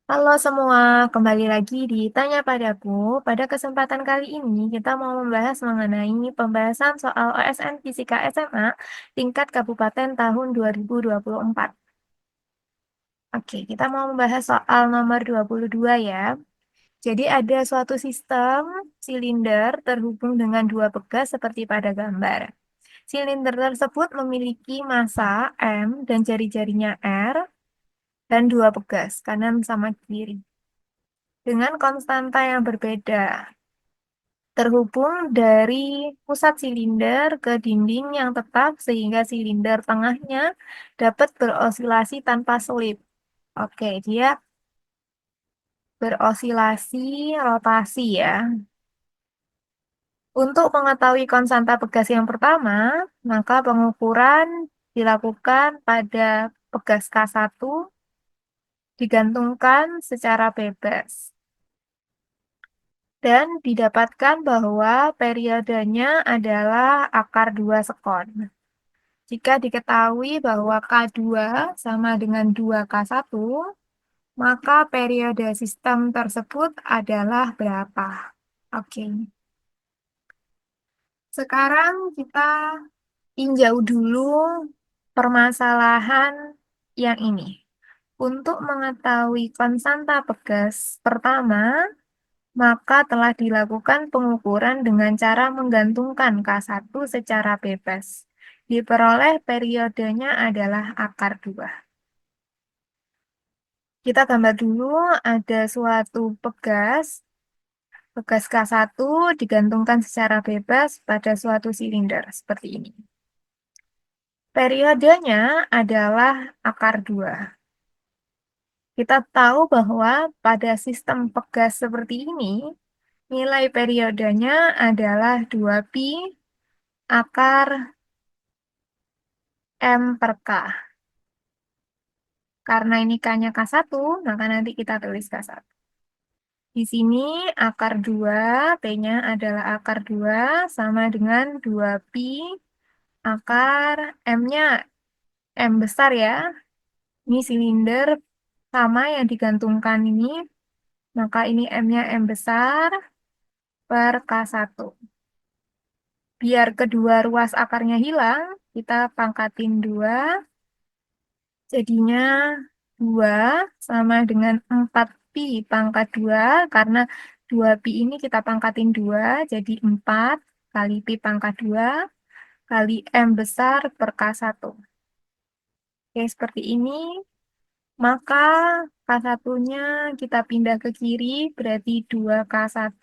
Halo semua, kembali lagi di Tanya Padaku. Pada kesempatan kali ini, kita mau membahas mengenai pembahasan soal OSN Fisika SMA tingkat Kabupaten tahun 2024. Oke, kita mau membahas soal nomor 22 ya. Jadi ada suatu sistem silinder terhubung dengan dua pegas seperti pada gambar. Silinder tersebut memiliki massa M dan jari-jarinya R dan dua pegas, kanan sama kiri dengan konstanta yang berbeda, terhubung dari pusat silinder ke dinding yang tetap sehingga silinder tengahnya dapat berosilasi tanpa selip. Oke, dia berosilasi rotasi ya. Untuk mengetahui konstanta pegas yang pertama, maka pengukuran dilakukan pada pegas K1 digantungkan secara bebas. Dan didapatkan bahwa periodenya adalah akar 2 sekon. Jika diketahui bahwa K2 sama dengan 2K1, maka periode sistem tersebut adalah berapa? Oke, sekarang kita tinjau dulu permasalahan yang ini. Untuk mengetahui konstanta pegas pertama, maka telah dilakukan pengukuran dengan cara menggantungkan K1 secara bebas. Diperoleh periodenya adalah akar 2. Kita gambar dulu ada suatu pegas. Pegas K1 digantungkan secara bebas pada suatu silinder seperti ini. Periodenya adalah akar 2. Kita tahu bahwa pada sistem pegas seperti ini, nilai periodenya adalah 2pi akar M per K. Karena ini K-nya K1, maka nanti kita tulis K1. Di sini akar 2, P-nya adalah akar 2, sama dengan 2pi akar M-nya M besar ya. Ini silinder sama yang digantungkan ini, maka ini M-nya M besar per K1. Biar kedua ruas akarnya hilang, kita pangkatin 2. Jadinya 2 sama dengan 4pi pangkat 2, karena 2pi ini kita pangkatin 2, jadi 4 kali pi pangkat 2 kali M besar per K1. Oke, seperti ini. Maka K1-nya kita pindah ke kiri, berarti 2K1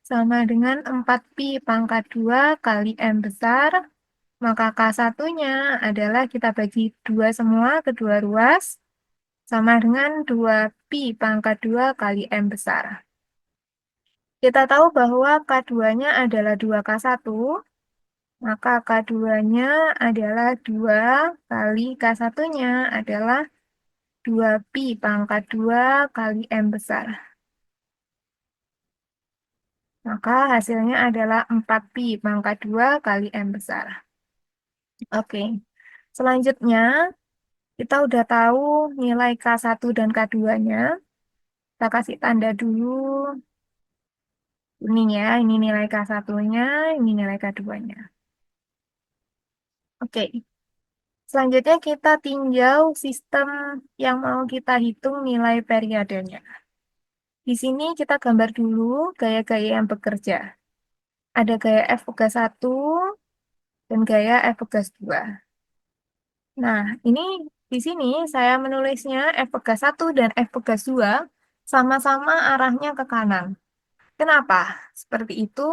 sama dengan 4pi pangkat 2 kali M besar. Maka K1-nya adalah kita bagi 2 semua kedua ruas, sama dengan 2pi pangkat 2 kali M besar. Kita tahu bahwa K2-nya adalah 2K1, maka K2-nya adalah 2 kali K1-nya adalah 2pi pangkat 2 kali M besar. Maka hasilnya adalah 4pi pangkat 2 kali M besar. Oke, selanjutnya kita udah tahu nilai K1 dan K2-nya. Kita kasih tanda dulu kuning ya, ini nilai K1-nya, ini nilai K2-nya. Oke, selanjutnya kita tinjau sistem yang mau kita hitung nilai periodenya. Di sini kita gambar dulu gaya-gaya yang bekerja. Ada gaya F pegas 1 dan gaya F pegas 2. Nah, ini di sini saya menulisnya F pegas 1 dan F pegas 2 sama-sama arahnya ke kanan. Kenapa? Seperti itu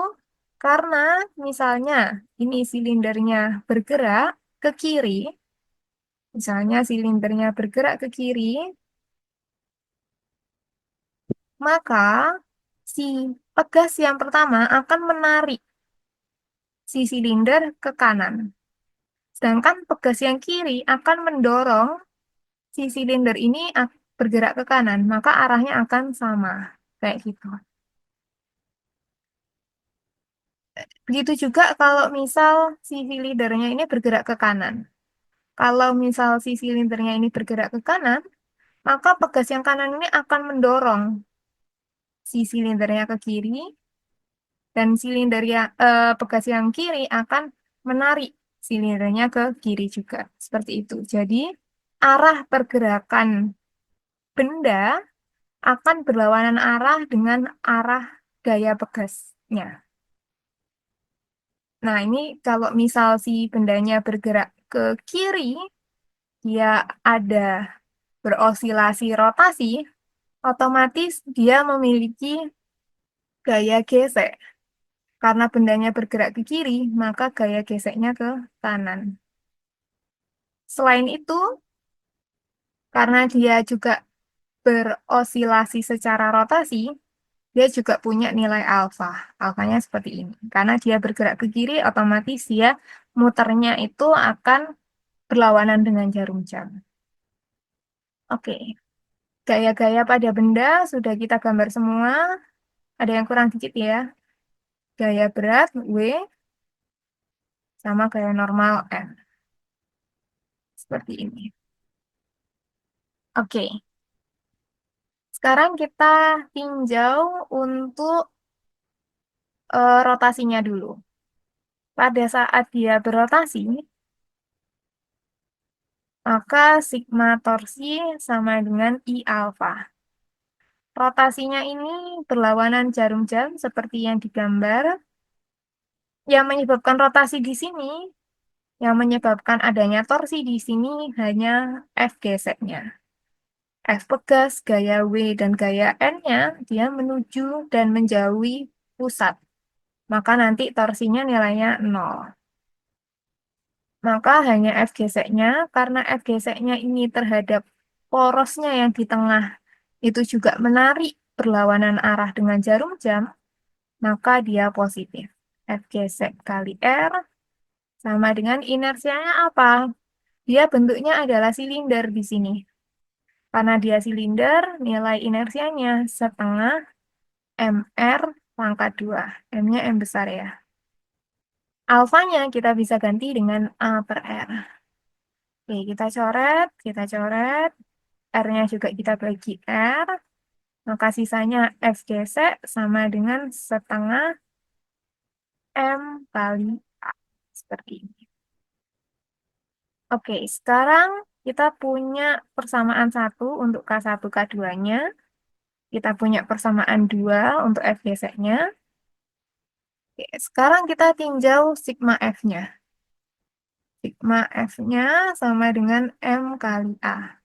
karena misalnya ini silindernya bergerak ke kiri, misalnya silindernya bergerak ke kiri, maka si pegas yang pertama akan menarik si silinder ke kanan. Sedangkan pegas yang kiri akan mendorong si silinder ini bergerak ke kanan, maka arahnya akan sama. Kayak gitu. Begitu juga kalau misal si silindernya ini bergerak ke kanan. Kalau misal si silindernya ini bergerak ke kanan, maka pegas yang kanan ini akan mendorong si silindernya ke kiri, dan pegas yang kiri akan menarik silindernya ke kiri juga. Seperti itu. Jadi, arah pergerakan benda akan berlawanan arah dengan arah gaya pegasnya. Nah, ini kalau misal si bendanya bergerak ke kiri, dia ada berosilasi rotasi, otomatis dia memiliki gaya gesek. Karena bendanya bergerak ke kiri, maka gaya geseknya ke kanan. Selain itu, karena dia juga berosilasi secara rotasi, dia juga punya nilai alfa. Alfanya seperti ini. Karena dia bergerak ke kiri, otomatis dia muternya itu akan berlawanan dengan jarum jam. Oke, gaya-gaya pada benda sudah kita gambar semua. Ada yang kurang dikit ya. Gaya berat W sama gaya normal N. Seperti ini. Oke, sekarang kita tinjau untuk rotasinya dulu. Pada saat dia berotasi, maka sigma torsi sama dengan I alfa. Rotasinya ini berlawanan jarum jam seperti yang digambar. Yang menyebabkan rotasi di sini, yang menyebabkan adanya torsi di sini hanya F geseknya. F pegas, gaya W, dan gaya N-nya, dia menuju dan menjauhi pusat. Maka nanti torsinya nilainya 0. Maka hanya F geseknya, karena F geseknya ini terhadap porosnya yang di tengah itu juga menarik berlawanan arah dengan jarum jam, maka dia positif. F gesek kali R sama dengan inersianya apa? Dia bentuknya adalah silinder di sini. Karena dia silinder, nilai inersianya setengah MR pangkat 2. M-nya M besar ya. Alfanya kita bisa ganti dengan A per R. Oke, kita coret, kita coret. R-nya juga kita bagi R. Maka sisanya F gesek sama dengan setengah M kali A. Seperti ini. Oke, sekarang kita punya persamaan 1 untuk K1, K2-nya. Kita punya persamaan 2 untuk F geseknya. Oke, sekarang kita tinjau sigma F-nya. Sigma F-nya sama dengan M kali A.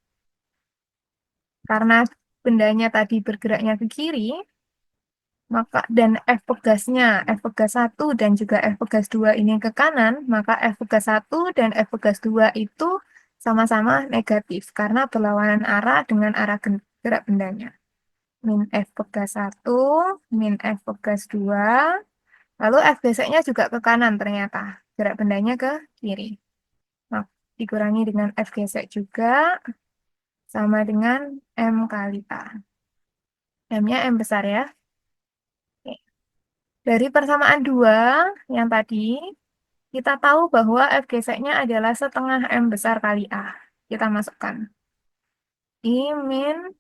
Karena bendanya tadi bergeraknya ke kiri, maka dan F pegasnya, F pegas 1 dan juga F pegas 2 ini ke kanan, maka F pegas 1 dan F pegas 2 itu sama-sama negatif karena berlawanan arah dengan arah gerak bendanya. Min F pegas 1, min F pegas 2, lalu F geseknya juga ke kanan ternyata, gerak bendanya ke kiri. Nah, dikurangi dengan F gesek juga, sama dengan M kali A. M-nya M besar ya. Oke. Dari persamaan 2 yang tadi, kita tahu bahwa F geseknya adalah setengah M besar kali A. Kita masukkan. I min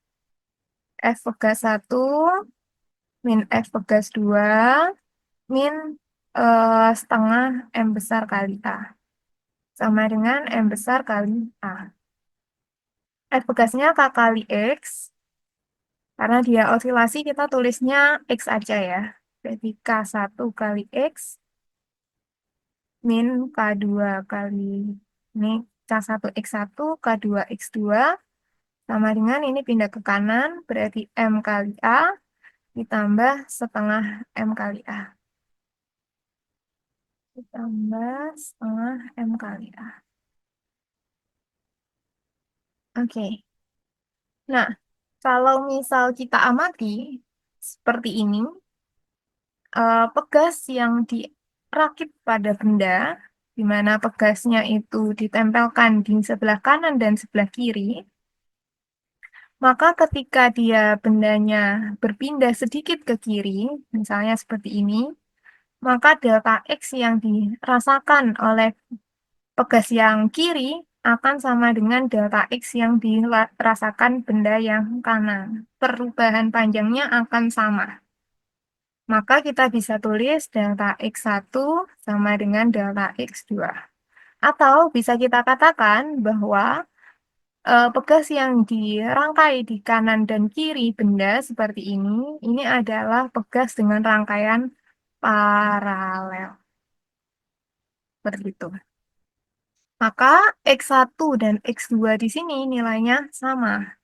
F pegas 1, min F pegas 2, min setengah M besar kali A. Sama dengan M besar kali A. F pegasnya K kali X. Karena dia osilasi, kita tulisnya X aja ya. Jadi K1 kali X min K2 kali ini K1 X1, K2 X2 sama dengan ini pindah ke kanan, berarti M kali A ditambah setengah M kali A. Ditambah setengah M kali A. Oke. Nah, kalau misal kita amati seperti ini, pegas yang dirakit pada benda, di mana pegasnya itu ditempelkan di sebelah kanan dan sebelah kiri, maka ketika dia bendanya berpindah sedikit ke kiri, misalnya seperti ini, maka delta X yang dirasakan oleh pegas yang kiri akan sama dengan delta X yang dirasakan benda yang kanan. Perubahan panjangnya akan sama. Maka kita bisa tulis delta X1 sama dengan delta X2. Atau bisa kita katakan bahwa pegas yang dirangkai di kanan dan kiri benda seperti ini adalah pegas dengan rangkaian paralel. Seperti itu. Maka X1 dan X2 di sini nilainya sama.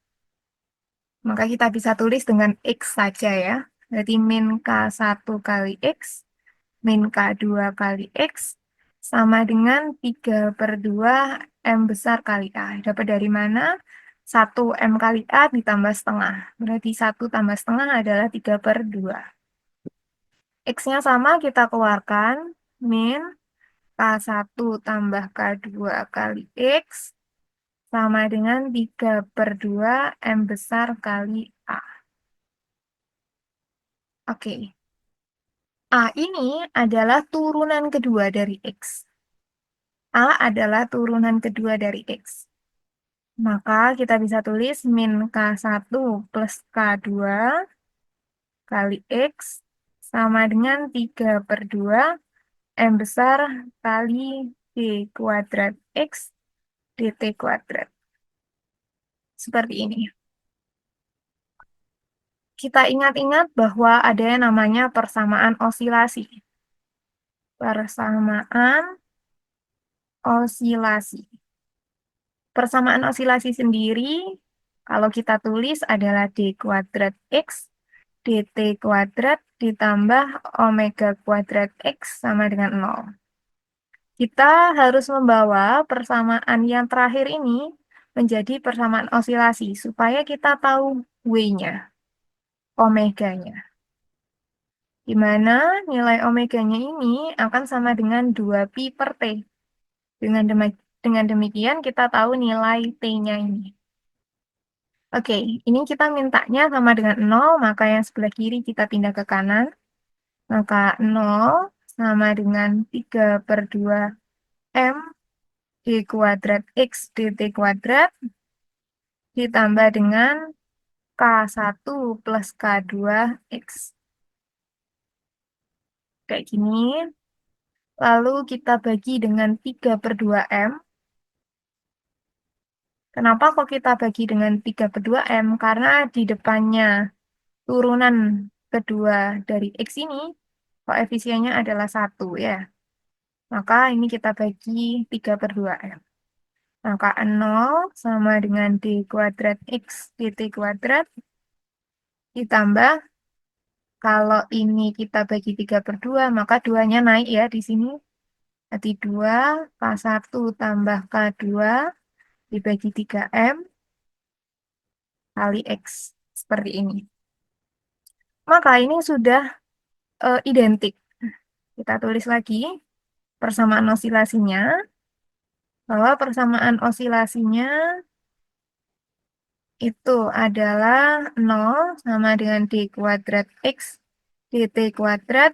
Maka kita bisa tulis dengan X saja ya. Berarti min K1 kali X, min K2 kali X, sama dengan 3/2 M besar kali A. Dapat dari mana? 1 M kali A ditambah setengah. Berarti 1 tambah setengah adalah 3/2. X-nya sama kita keluarkan. Min K1 tambah K2 kali X sama dengan 3/2 M besar kali A. Oke. A ini adalah turunan kedua dari X. A adalah turunan kedua dari X. Maka kita bisa tulis min K1 plus K2 kali X sama dengan 3/2 M besar kali D kuadrat X dt kuadrat. Seperti ini. Kita ingat-ingat bahwa ada yang namanya persamaan osilasi. Persamaan osilasi. Persamaan osilasi sendiri, kalau kita tulis adalah D kuadrat X, dt kuadrat ditambah omega kuadrat X sama dengan 0. Kita harus membawa persamaan yang terakhir ini menjadi persamaan osilasi, supaya kita tahu W-nya, omeganya. Di mana nilai omeganya ini akan sama dengan 2pi per T. Dengan demikian kita tahu nilai T-nya ini. Oke, ini kita mintanya sama dengan 0, maka yang sebelah kiri kita pindah ke kanan. Maka 0 sama dengan 3/2 M D kuadrat X dt kuadrat ditambah dengan K1 plus K2 X. Kayak gini. Lalu kita bagi dengan 3/2 M. Kenapa kok kita bagi dengan 3/2 M? Karena di depannya turunan kedua dari X ini, koefisiennya adalah 1 ya. Maka ini kita bagi 3/2 M. Maka 0 sama dengan D kuadrat X dt kuadrat ditambah, kalau ini kita bagi 3/2, maka 2-nya naik ya di sini. Berarti 2 K1 tambah K2 dibagi 3M kali X. Seperti ini. Maka ini sudah identik. Kita tulis lagi persamaan osilasinya. Bahwa persamaan osilasinya itu adalah 0 sama dengan D kuadrat X dt kuadrat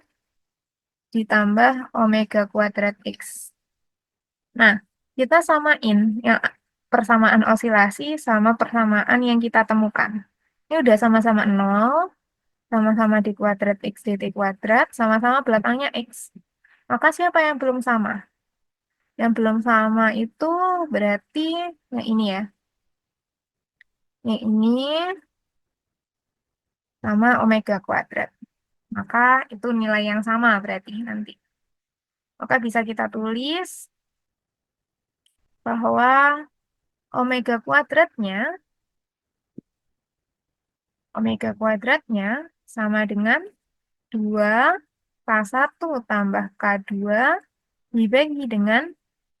ditambah omega kuadrat X. Nah, kita samain yang persamaan osilasi sama persamaan yang kita temukan. Ini udah sama-sama 0, sama-sama D kuadrat X dt kuadrat, sama-sama belakangnya X. Maka siapa yang belum sama? Yang belum sama itu berarti yang ini ya. Yang ini sama omega kuadrat. Maka itu nilai yang sama berarti nanti. Maka bisa kita tulis bahwa omega kuadratnya sama dengan 2 K1 tambah K2 dibagi dengan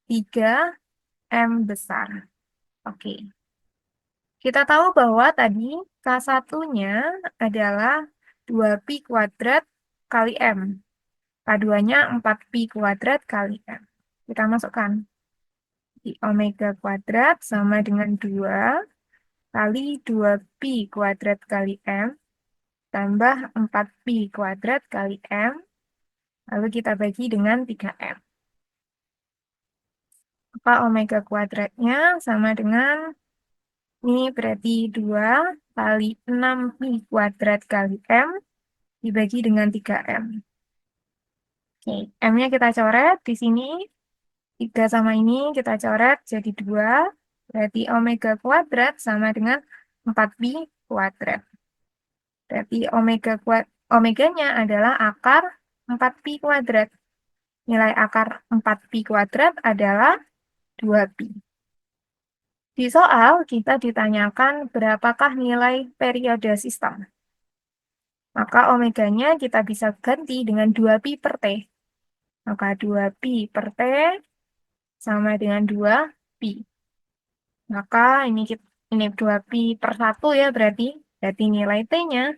3 M besar. Oke. Kita tahu bahwa tadi K1-nya adalah 2pi kuadrat kali M. K2-nya 4pi kuadrat kali M. Kita masukkan. Di omega kuadrat sama dengan 2 kali 2pi kuadrat kali M tambah 4pi kuadrat kali M. Lalu kita bagi dengan 3M. Maka omega kuadratnya sama dengan, ini berarti 2 kali 6pi kuadrat kali M dibagi dengan 3M. Oke, M-nya kita coret di sini. 3 sama ini kita coret jadi 2. Berarti omega kuadrat sama dengan 4pi kuadrat. Berarti omeganya adalah akar 4pi kuadrat. Nilai akar 4pi kuadrat adalah 2pi. Di soal kita ditanyakan berapakah nilai periode sistem. Maka omeganya kita bisa ganti dengan 2pi per T. Maka 2pi per T sama dengan 2pi. Maka ini 2pi per 1 ya berarti. Berarti nilai T-nya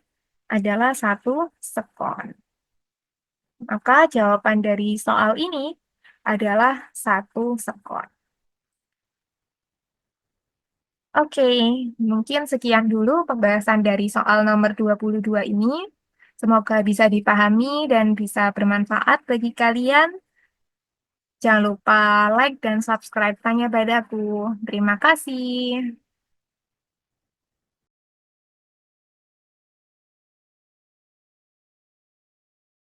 adalah 1 sekon. Maka jawaban dari soal ini adalah 1 sekon. Oke, mungkin sekian dulu pembahasan dari soal nomor 22 ini. Semoga bisa dipahami dan bisa bermanfaat bagi kalian. Jangan lupa like dan subscribe Tanya Padaku. Terima kasih.